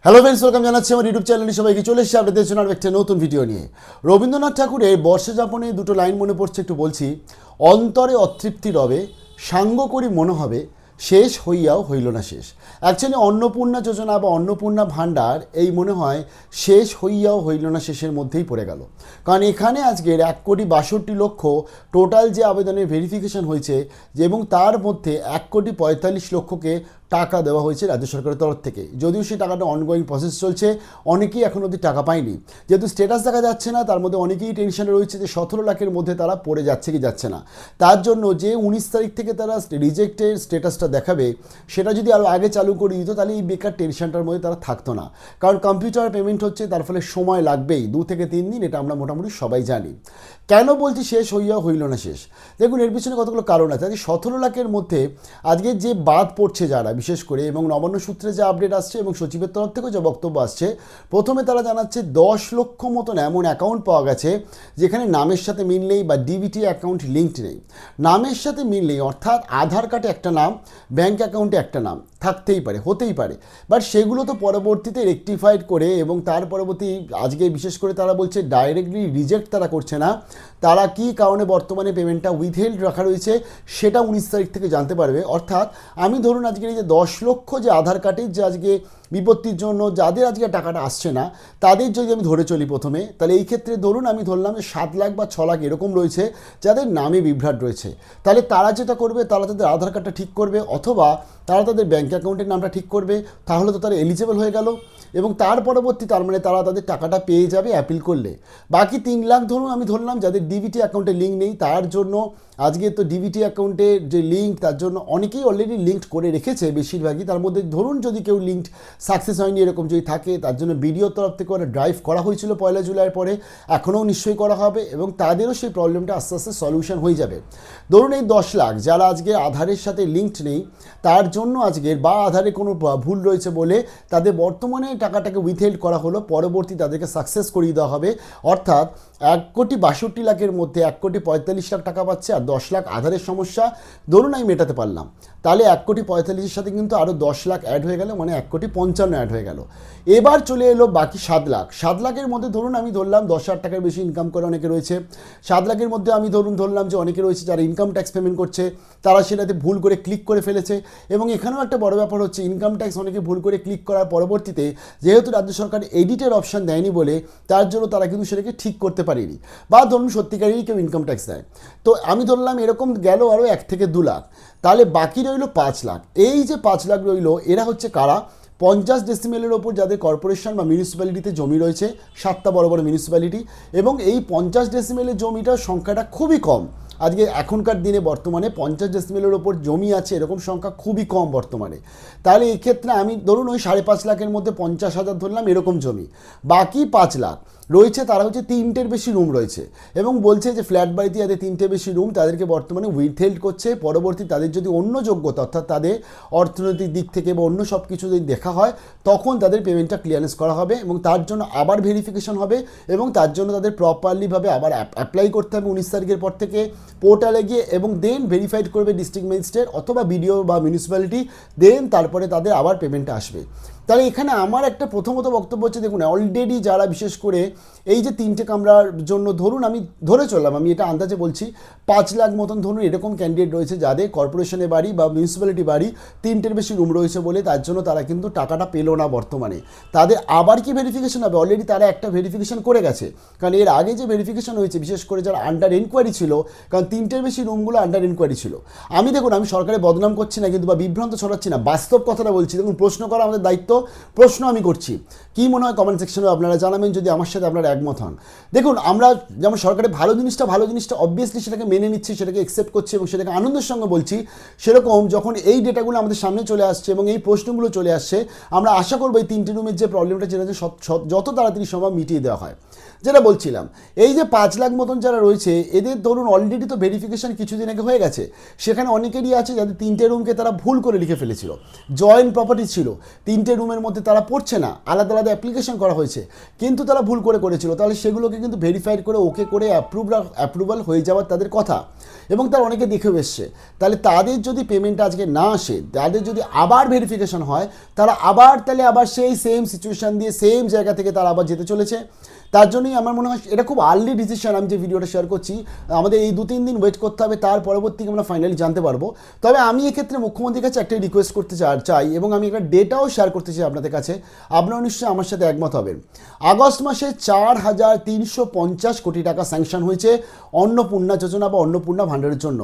Hello friends, welcome জানাচ্ছি আমার YouTube চ্যানেলে সবাইকে। চলে এসেছি আপনাদের জন্য একটা নতুন ভিডিও নিয়ে। রবীন্দ্রনাথ ঠাকুরের বর্ষযাপনে দুটো লাইন মনে পড়ছে, একটু বলছি। অন্তরে অতৃপ্তি রবে, সাঙ্গ করি মনে হবে, শেষ হইয়াও হইল না শেষ। অ্যাকচুয়ালি অন্নপূর্ণা যোজনা বা অন্নপূর্ণা ভাণ্ডার এই মনে হয় শেষ হইয়াও হইল না শেষের মধ্যেই পড়ে গেল। কারণ এখানে আজকের 1,62,00,000 টোটাল যে আবেদনের ভেরিফিকেশন হয়েছে, এবং তার মধ্যে 1,45,00,000-কে টাকা দেওয়া হয়েছে রাজ্য সরকারের তরফ থেকে। যদিও সেই টাকাটা অনগোয়িং প্রসেস চলছে, অনেকেই এখন অবধি টাকা পায়নি। যেহেতু স্ট্যাটাস দেখা যাচ্ছে না, তার মধ্যে অনেকেই টেনশনে রয়েছে যে 17 লাখের মধ্যে তারা পড়ে যাচ্ছে কি যাচ্ছে না। তার জন্য যে 19 তারিখ থেকে তারা রিজেক্টের স্ট্যাটাসটা দেখাবে, সেটা যদি আরও আগে চালু করে দিত, তাহলে এই বেকার টেনশনটার মধ্যে তারা থাকতো না। কারণ কম্পিউটার পেমেন্ট হচ্ছে, তার ফলে সময় লাগবেই 2 থেকে 3 দিন, এটা আমরা মোটামুটি সবাই জানি। কেন বলছি শেষ হইয়াও হইল না শেষ? দেখুন, এর পিছনে কতগুলো কারণ আছে। আজকে 17 লাখের মধ্যে আজকে যে বাদ পড়ছে যারা, বিশেষ করে, এবং নবান্ন সূত্রে যে আপডেট আসছে এবং সচিবের তরফ থেকেও যে বক্তব্য আসছে, প্রথমে তারা জানাচ্ছে 10 লক্ষ মতন এমন অ্যাকাউন্ট পাওয়া গেছে যেখানে নামের সাথে মিল নেই বা ডিবিটি অ্যাকাউন্ট লিঙ্কড নেই। নামের সাথে মিল নেই অর্থাৎ আধার কার্ডে একটা নাম, ব্যাঙ্ক অ্যাকাউন্টে একটা নাম থাকতেই পারে, হতেই পারে, বাট সেগুলো তো পরবর্তীতে রেকটিফাইড করে, এবং তার পরবর্তী আজকে বিশেষ করে তারা বলছে ডাইরেক্টলি রিজেক্ট তারা করছে না। তারা কি কারণে বর্তমানে পেমেন্টটা উইথহেল্ড রাখা রয়েছে সেটা 19 তারিখ থেকে জানতে পারবে। অর্থাৎ আমি ধরুন আজকের এই যে 10 লক্ষ যে আধার কার্ডের যে আজকে বিপত্তির জন্য যাদের আজকে টাকাটা আসছে না, তাদের যদি আমি ধরে চলি প্রথমে, তাহলে এই ক্ষেত্রে ধরুন আমি ধরলাম যে 7 লাখ বা 6 লাখ এরকম রয়েছে যাদের নামে বিভ্রাট রয়েছে। তাহলে তারা যেটা করবে, তারা তাদের আধার কার্ডটা ঠিক করবে, অথবা তারা তাদের ব্যাঙ্ক অ্যাকাউন্টের নামটা ঠিক করবে, তাহলে তো তারা এলিজেবল হয়ে গেল, এবং তার পরবর্তী তার মানে তারা তাদের টাকাটা পেয়ে যাবে অ্যাপিল করলে। বাকি 3 লাখ ধরুন আমি ধরলাম যাদের ডিবিটি অ্যাকাউন্টে লিঙ্ক নেই, তার জন্য আজকে তো ডিবিটি অ্যাকাউন্টের যে লিঙ্ক, তার জন্য অনেকেই অলরেডি লিঙ্কড করে রেখেছে বেশিরভাগই। তার মধ্যে ধরুন যদি কেউ লিঙ্কড সাকসেস হয়নি এরকম যদি থাকে, তার জন্য বিডিওর তরফ থেকে ওরা ড্রাইভ করা হয়েছিল 1 জুলাইয়ের পরে, এখনও নিশ্চয়ই করা হবে, এবং তাদেরও সেই প্রবলেমটা আস্তে আস্তে সলিউশন হয়ে যাবে। ধরুন এই 10 লাখ যারা আজকে আধারের সাথে লিঙ্কড নেই, তার জন্য আজকের বা আধারে কোনো ভুল রয়েছে বলে তাদের বর্তমানে টাকাটাকে উইথহেল্ড করা হলো, পরবর্তী তাদেরকে সাকসেস করিয়ে দেওয়া হবে। অর্থাৎ 1,62,00,000 মধ্যে 1,45,00,000 টাকা পাচ্ছে, আর 10 লাখ আধারের সমস্যা ধরুন আমি মেটাতে পারলাম, তাহলে 1,45,00,000 সাথে কিন্তু আরও 10 লাখ অ্যাড হয়ে গেল, মানে 1,55,00,000 অ্যাড হয়ে গেল। এবার চলে এলো বাকি 7 লাখ। 7 লাখের মধ্যে ধরুন আমি ধরলাম 10,000 টাকার বেশি ইনকাম করে অনেকে রয়েছে। 7 লাখের মধ্যে আমি ধরলাম যে অনেকে রয়েছে যারা ইনকাম ট্যাক্স পেমেন্ট করছে, তারা সেটাতে ভুল করে ক্লিক করে ফেলেছে। এবং এখানেও একটা বড় ব্যাপার হচ্ছে, ইনকাম ট্যাক্স অনেকে ভুল করে ক্লিক করার পরবর্তীতে যেহেতু রাজ্য সরকার এডিটের অপশান দেয়নি বলে, তার জন্য তারা কিন্তু সেটাকে ঠিক করতে পারেনি, বা ধরুন সত্যিকারেরই কেউ ইনকাম ট্যাক্স দেয়। তো আমি ধরলাম এরকম গেল আরও 1 থেকে 2 লাখ, তাহলে বাকি রইল 5 লাখ। এই যে 5 লাখ রইল, এরা হচ্ছে কারা? 50 ডেসিমেলের ওপর যাদের কর্পোরেশন বা মিউনিসিপ্যালিটিতে জমি রয়েছে, 7টা বড় বড় মিউনিসিপ্যালিটি, এবং এই 50 ডেসিমেলের জমিটার সংখ্যাটা খুবই কম। আজকে এখনকার দিনে বর্তমানে 50 ডেসিমেলের ওপর জমি আছে এরকম সংখ্যা খুবই কম বর্তমানে। তাহলে এই ক্ষেত্রে আমি ধরুন ওই 5.5 লাখের মধ্যে 50,000 ধরলাম এরকম জমি, বাকি 5 লাখ রয়েছে, তারা হচ্ছে 3টের বেশি রুম রয়েছে, এবং বলছে যে ফ্ল্যাট বাড়িতে যাদের 3টে বেশি রুম, তাদেরকে বর্তমানে উইথহেল্ড করছে। পরবর্তী তাদের যদি অন্য যোগ্যতা, অর্থাৎ তাদের অর্থনৈতিক দিক থেকে বা অন্য সব কিছু যদি দেখা হয়, তখন তাদের পেমেন্টটা ক্লিয়ারেন্স করা হবে, এবং তার জন্য আবার ভেরিফিকেশন হবে, এবং তার জন্য তাদের প্রপারলিভাবে আবার অ্যাপ্লাই করতে হবে 19 তারিখের পর থেকে পোর্টালে গিয়ে, এবং দেন ভেরিফাইড করবে ডিস্ট্রিক্ট ম্যাজিস্ট্রেট অথবা বিডিও বা মিউনিসিপ্যালিটি, দেন তারপরে তাদের আবার পেমেন্টটা আসবে। তাহলে এখানে আমার একটা প্রথমত বক্তব্য হচ্ছে, দেখুন অলরেডি যারা বিশেষ করে এই যে 3টে কামরার জন্য ধরুন আমি ধরে চললাম, আমি এটা আন্দাজে বলছি, 5 লাখ মতন ধরুন এরকম ক্যান্ডিডেট রয়েছে যাদের কর্পোরেশনে বাড়ি বা মিউনিসিপ্যালিটি বাড়ি 3টের বেশি রুম রয়েছে বলে, তার জন্য তারা কিন্তু টাকাটা পেলো না বর্তমানে। তাদের আবার কি ভেরিফিকেশন হবে? অলরেডি তারা একটা ভেরিফিকেশন করে গেছে, কারণ এর আগে যে ভেরিফিকেশন হয়েছে বিশেষ করে যারা আন্ডার এনকোয়ারি ছিল, কারণ 3টের বেশি রুমগুলো আন্ডার এনকোয়ারি ছিল। আমি দেখুন আমি সরকারের বদনাম করছি না কিন্তু, বা বিভ্রান্ত ছড়াচ্ছি না, বাস্তব কথাটা বলছি। দেখুন প্রশ্ন করা আমাদের দায়িত্ব, প্রশ্ন আমি করছি। কি মনে হয় কমেন্ট সেকশনে আপনারা জানাবেন যদি আমার সাথে আপনারা একমত হন। দেখুন আমরা যেমন সরকারের ভালো জিনিসটা অবভিয়াসলি সেটাকে মেনে নিচ্ছি, সেটাকে অ্যাকসেপ্ট করছি এবং সেটাকে আনন্দের সঙ্গে বলছি, সেরকম যখন এই ডেটাগুলো আমাদের সামনে চলে আসছে এবং এই প্রশ্নগুলো চলে আসছে, আমরা আশা করবো এই 3টে রুমের যে প্রবলেমটা যেটা যত তাড়াতাড়ি সম্ভব মিটিয়ে দেওয়া হয়। যেটা বলছিলাম, এই যে 5 লাখ মতন যারা রয়েছে এদের ধরুন অলরেডি তো ভেরিফিকেশন কিছুদিন আগে হয়ে গেছে। সেখানে অনেকেরই আছে যাদের 3টে রুমকে তারা ভুল করে লিখে ফেলেছিল, জয়েন্ট প্রপার্টি ছিল, 3টে রুমের মধ্যে তারা পড়ছে না, আলাদা আলাদা অ্যাপ্লিকেশন করা হয়েছে, কিন্তু তারা ভুল করেছিল। তাহলে সেগুলোকে কিন্তু ভেরিফাইড করে ওকে করে অ্যাপ্রুভাল হয়ে যাওয়ার তাদের কথা, এবং তার অনেকে দেখেও এসছে। তাহলে তাদের যদি পেমেন্টটা আজকে না আসে, তাদের যদি আবার ভেরিফিকেশন হয়, তারা আবার সেই সেম সিচুয়েশান দিয়ে সেম জায়গা থেকে তারা আবার যেতে চলেছে। তার জন্যই আমার মনে হয় এটা খুব আর্লি ডিসিশন। আমি যে ভিডিওটা শেয়ার করছি, আমাদের এই 2-3 দিন ওয়েট করতে হবে, তার পরবর্তী আমরা ফাইনালি জানতে পারবো। তবে আমি এক্ষেত্রে মুখ্যমন্ত্রীর কাছে একটাই রিকোয়েস্ট করতে চাই, এবং আমি একটা ডেটাও শেয়ার করতে চাই আপনাদের কাছে, আপনারা নিশ্চয়ই আমার সাথে একমত হবেন। আগস্ট মাসে 4,350 কোটি টাকা স্যাংশন হয়েছে অন্নপূর্ণা যোজনা বা অন্নপূর্ণা ভাণ্ডারের জন্য,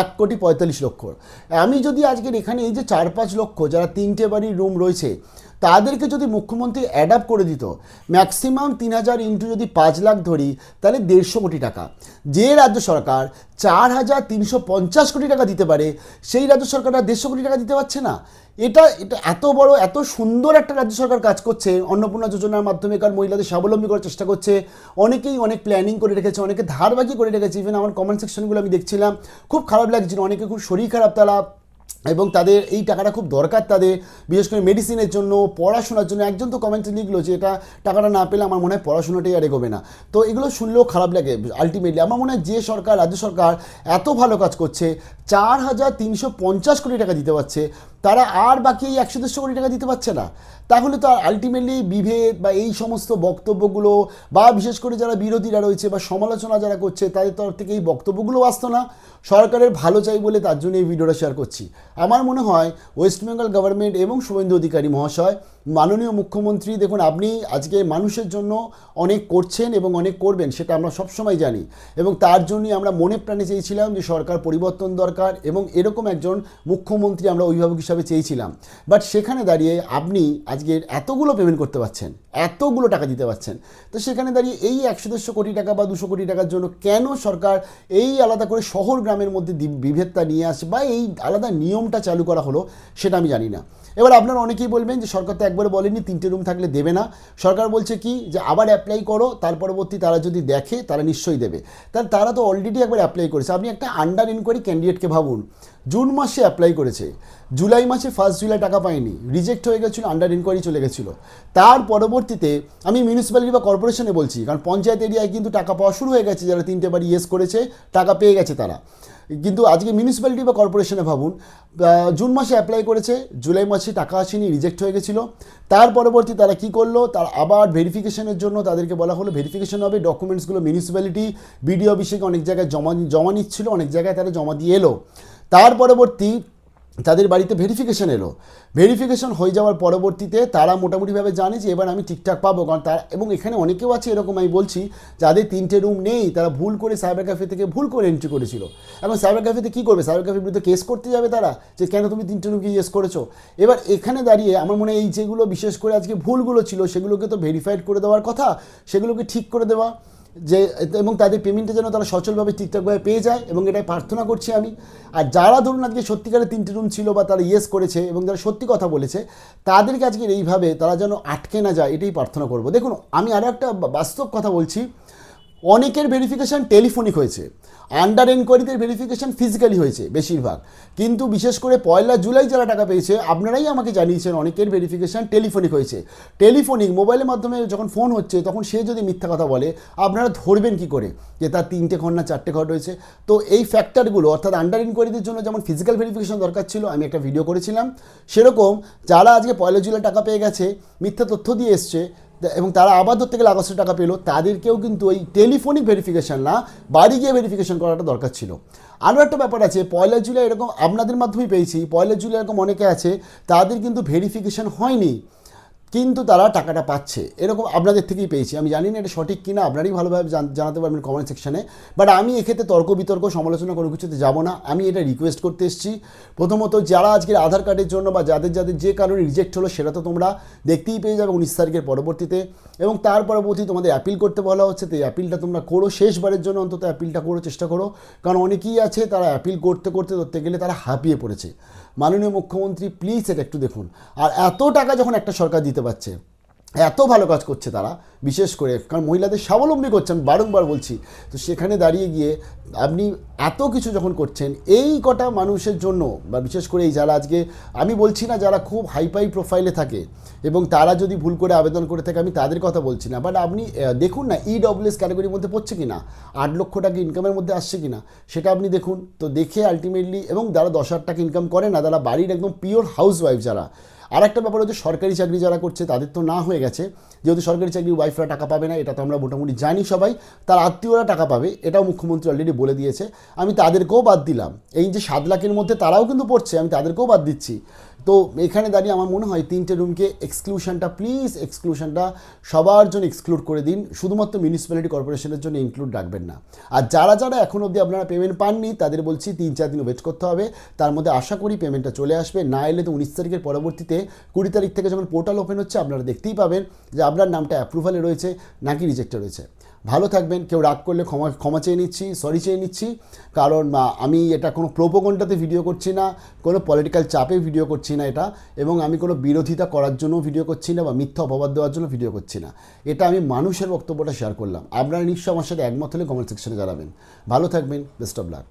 1,45,00,000। আমি যদি আজকের এখানে এই যে 4-5 লক্ষ যারা 3টে বাড়ির রুম রয়েছে তাদেরকে যদি মুখ্যমন্ত্রী অ্যাডাপ্ট করে দিত, ম্যাক্সিমাম 3,000 ইন্টু যদি 5 লাখ ধরি, তাহলে 150 কোটি টাকা। যে রাজ্য সরকার 4,350 কোটি টাকা দিতে পারে, সেই রাজ্য সরকার 150 কোটি টাকা দিতে পারছে না। এটা এত বড় এত সুন্দর একটা রাজ্য সরকার কাজ করছে অন্নপূর্ণা যোজনার মাধ্যমে, কারণ মহিলাদের স্বাবলম্বী করার চেষ্টা করছে। অনেকেই অনেক প্ল্যানিং করে রেখেছে, অনেকে ধারবাকি করে রেখেছে। ইভেন আমার কমেন্ট সেকশনগুলো আমি দেখছিলাম, খুব খারাপ লাগছিল, অনেকে খুব শরীর খারাপ তারা, এবং তাদের এই টাকাটা খুব দরকার, তাদের বিশেষ করে মেডিসিনের জন্য, পড়াশোনার জন্য। একজন তো কমেন্টে লিখলো যে এটা টাকাটা না পেলে আমার মনে হয় পড়াশোনাটাই আর এগোবে না। তো এগুলো শুনলেও খারাপ লাগে। আলটিমেটলি আমার মনে হয় যে সরকার, রাজ্য সরকার এত ভালো কাজ করছে, 4,350 কোটি টাকা দিতে পারছে, তারা আর বাকি এই 100-150 কোটি টাকা দিতে পারছে না। তাহলে তো আলটিমেটলি বিভেদ বা এই সমস্ত বক্তব্যগুলো, বা বিশেষ করে যারা বিরোধীরা রয়েছে বা সমালোচনা যারা করছে, তাদের তরফ থেকে এই বক্তব্যগুলো আসতো না। সরকারের ভালো চাই বলে তার জন্য এই ভিডিওটা শেয়ার করছি। আমার মনে হয় ওয়েস্ট বেঙ্গল গভর্নমেন্ট এবং শুভেন্দু অধিকারী মহাশয়, মাননীয় মুখ্যমন্ত্রী, দেখুন আপনি আজকে মানুষের জন্য অনেক করছেন এবং অনেক করবেন, সেটা আমরা সবসময় জানি, এবং তার জন্যই আমরা মনে প্রাণে চেয়েছিলাম যে সরকার পরিবর্তন দরকার, এবং এরকম একজন মুখ্যমন্ত্রী আমরা অভিভাবক হিসাবে চেয়েছিলাম। বাট সেখানে দাঁড়িয়ে আপনি আজকে এতগুলো পেমেন্ট করতে পারছেন, এতগুলো টাকা দিতে পারছেন, তো সেখানে দাঁড়িয়ে এই 100-150 কোটি টাকা বা 200 কোটি টাকার জন্য কেন সরকার এই আলাদা করে শহর গ্রামের মধ্যে বিভেদটা নিয়ে আসে বা এই আলাদা নিয়মটা চালু করা হলো, সেটা আমি জানি না। এবার আপনারা অনেকেই বলবেন যে সরকার তো একবারে বলেনি 3টে রুম থাকলে দেবে না, সরকার বলছে কি যে আবার অ্যাপ্লাই করো, তার পরবর্তী তারা যদি দেখে তারা নিশ্চয়ই দেবে। তাহলে তারা তো অলরেডি একবার অ্যাপ্লাই করেছে। আপনি একটা আন্ডার ইনকোয়ারি ক্যান্ডিডেটকে ভাবুন, জুন মাসে অ্যাপ্লাই করেছে, জুলাই মাসে 1 জুলাই টাকা পায়নি, রিজেক্ট হয়ে গেছিলো, আন্ডার ইনকোয়ারি চলে গেছিলো। তার পরবর্তীতে আমি মিউনিসিপ্যালিটি বা কর্পোরেশনে বলছি, কারণ পঞ্চায়েত এরিয়ায় কিন্তু টাকা পাওয়া শুরু হয়ে গেছে, যারা 3টে বাড়ি ইয়েস করেছে টাকা পেয়ে গেছে তারা। কিন্তু আজকে মিউনিসিপ্যালিটি বা কর্পোরেশনে ভাবুন, জুন মাসে অ্যাপ্লাই করেছে, জুলাই মাসে টাকা আসেনি, রিজেক্ট হয়ে গেছিলো। তার পরবর্তী তারা কি করলো, তার আবার ভেরিফিকেশনের জন্য তাদেরকে বলা হলো ভেরিফিকেশন হবে, ডকুমেন্টসগুলো মিউনিসিপ্যালিটি বিডিও অফিসে অনেক জায়গায় জমা নিচ্ছিল, অনেক জায়গায় তারা জমা দিয়ে এলো। তার পরবর্তী তাদের বাড়িতে ভেরিফিকেশন এলো, ভেরিফিকেশন হয়ে যাওয়ার পরবর্তীতে তারা মোটামুটিভাবে জানে যে এবার আমি ঠিকঠাক পাবো, কারণ তারা, এবং এখানে অনেকেও আছে এরকম আমি বলছি যাদের 3টে রুম নেই, তারা ভুল করে সাইবার ক্যাফে থেকে ভুল করে এন্ট্রি করেছিল। এখন সাইবার ক্যাফেতে কী করবে, সাইবার ক্যাফের বিরুদ্ধে কেস করতে যাবে তারা, যে কেন তুমি 3টে রুমকে ইয়েস করেছো। এবার এখানে দাঁড়িয়ে আমার মনে হয় এই যেগুলো বিশেষ করে আজকে ভুলগুলো ছিল, সেগুলোকে তো ভেরিফাইড করে দেওয়ার কথা, সেগুলোকে ঠিক করে দেওয়া, যে এবং তাদের পেমেন্টটা যেন তারা সচলভাবে ঠিকঠাকভাবে পেয়ে যায়, এবং এটাই প্রার্থনা করছি আমি। আর যারা ধরুন আজকে সত্যিকারের 3টে রুম ছিল বা তারা ইয়েস করেছে এবং যারা সত্যি কথা বলেছে, তাদেরকে আজকে এইভাবে তারা যেন আটকে না যায়, এটাই প্রার্থনা করব। দেখুন আমি আরও একটা বাস্তব কথা বলছি, অনেকের ভেরিফিকেশান টেলিফোনিক হয়েছে, আন্ডার এনকোয়ারিদের ভেরিফিকেশান ফিজিক্যালি হয়েছে বেশিরভাগ, কিন্তু বিশেষ করে 1 জুলাই যারা টাকা পেয়েছে আপনারাই আমাকে জানিয়েছেন অনেকের ভেরিফিকেশান টেলিফোনিক হয়েছে। টেলিফোনিক মোবাইলের মাধ্যমে যখন ফোন হচ্ছে, তখন সে যদি মিথ্যা কথা বলে, আপনারা ধরবেন কি করে যে তার 3টে ঘর না 4টে ঘর রয়েছে। তো এই ফ্যাক্টরগুলো, অর্থাৎ আন্ডার ইনকোয়ারিদের জন্য যেমন ফিজিক্যাল ভেরিফিকেশান দরকার ছিল, আমি একটা ভিডিও করেছিলাম, সেরকম যারা আজকে 1 জুলাই টাকা পেয়ে গেছে, মিথ্যা তথ্য দিয়ে এসছে, এবং তারা আবার ধরতে গেলে আগস্টে টাকা পেলো, তাদেরকেও কিন্তু ওই টেলিফোনিক ভেরিফিকেশান না, বাড়ি গিয়ে ভেরিফিকেশান করাটা দরকার ছিল। আরও একটা ব্যাপার আছে, 1 জুলাই এরকম আপনাদের মাধ্যমেই পেয়েছি, 1 জুলাই এরকম অনেকে আছে তাদের কিন্তু ভেরিফিকেশান হয়নি, কিন্তু তারা টাকাটা পাচ্ছে, এরকম আপনাদের থেকেই পেয়েছি। আমি জানি না এটা সঠিক কিনা, আপনারাই ভালোভাবে জানাতে পারবেন কমেন্ট সেকশানে। বাট আমি এক্ষেত্রে তর্ক বিতর্ক সমালোচনা কোনো কিছুতে যাব না, আমি এটা রিকোয়েস্ট করতে এসেছি। প্রথমত যারা আজকের আধার কার্ডের জন্য বা যাদের যে কারণে রিজেক্ট হলো, সেটা তো তোমরা দেখতেই পেয়ে যাবে 19 তারিখের পরবর্তীতে, এবং তার পরবর্তী তোমাদের অ্যাপিল করতে বলা হচ্ছে। তো এই অ্যাপিলটা তোমরা করো, শেষবারের জন্য অন্তত অ্যাপিলটা করো, চেষ্টা করো, কারণ অনেকেই আছে তারা অ্যাপিল করতে করতে ধরতে গেলে তারা হাঁপিয়ে পড়েছে। মাননীয় মুখ্যমন্ত্রী প্লিজ এটা একটু দেখুন। আর এত টাকা যখন একটা সরকার দিতে পারছে, এত ভালো কাজ করছে তারা, বিশেষ করে কারণ মহিলাদের স্বাবলম্বী করছেন, বারংবার বলছি। তো সেখানে দাঁড়িয়ে গিয়ে আপনি এত কিছু যখন করছেন এই কটা মানুষের জন্য, বা বিশেষ করে এই যারা আজকে, আমি বলছি না যারা খুব হাইফাই প্রোফাইলে থাকে এবং তারা যদি ভুল করে আবেদন করে থাকে, আমি তাদের কথা বলছি না, বাট আপনি দেখুন না ইডব্লিউএস ক্যাটাগরির মধ্যে পড়ছে কি না, 8 লক্ষ টাকা ইনকামের মধ্যে আসছে কি না, সেটা আপনি দেখুন। তো দেখে আলটিমেটলি, এবং যারা 10,000 টাকা ইনকাম করে না, যারা বাড়ির একদম পিওর হাউস ওয়াইফ যারা। আর একটা ব্যাপার হচ্ছে সরকারি চাকরি যারা করছে তাদের তো না হয়ে গেছে, যেহেতু সরকারি চাকরি ওয়াইফরা টাকা পাবে না, এটা তো আমরা মোটামুটি জানি সবাই, তার আত্মীয়রা টাকা পাবে, এটাও মুখ্যমন্ত্রী অলরেডি বলে দিয়েছে। আমি তাদেরকেও বাদ দিলাম, এই যে 7 লাখের মধ্যে তারাও কিন্তু পড়ছে, আমি তাদেরকেও বাদ দিচ্ছি। তো এখানে দাঁড়িয়ে আমার মনে হয় 3টে রুমকে এক্সক্লুশনটা, প্লিজ এক্সক্লুশনটা সবার জন্য এক্সক্লুড করে দিন, শুধুমাত্র মিউনিসিপ্যালিটি কর্পোরেশনের জন্য ইনক্লুড রাখবেন না। আর যারা যারা এখন অবধি আপনারা পেমেন্ট পাননি তাদের বলছি 3-4 দিন ওয়েট করতে হবে, তার মধ্যে আশা করি পেমেন্টটা চলে আসবে। না এলে তো 19 তারিখের পরবর্তীতে 20 তারিখ থেকে যখন পোর্টাল ওপেন হচ্ছে আপনারা দেখতেই পাবেন যে আপনার নামটা অ্যাপ্রুভালে রয়েছে নাকি রিজেক্টে রয়েছে। ভালো থাকবেন, কেউ রাগ করলে ক্ষমা চেয়ে নিচ্ছি, সরি চেয়ে নিচ্ছি, কারণ আমি এটা কোনো প্রোপোগন্ডাতে ভিডিও করছি না, কোনো পলিটিক্যাল চাপে ভিডিও করছি না এটা, এবং আমি কোনো বিরোধিতা করার জন্য ভিডিও করছি না বা মিথ্যা অপবাদ দেওয়ার জন্য ভিডিও করছি না। এটা আমি মানুষের বক্তব্যটা শেয়ার করলাম, আপনারা নিশ্চয়ই আমার সাথে একমত হলে কমেন্ট সেকশনে জানাবেন। ভালো থাকবেন, বেস্ট অফ লাক।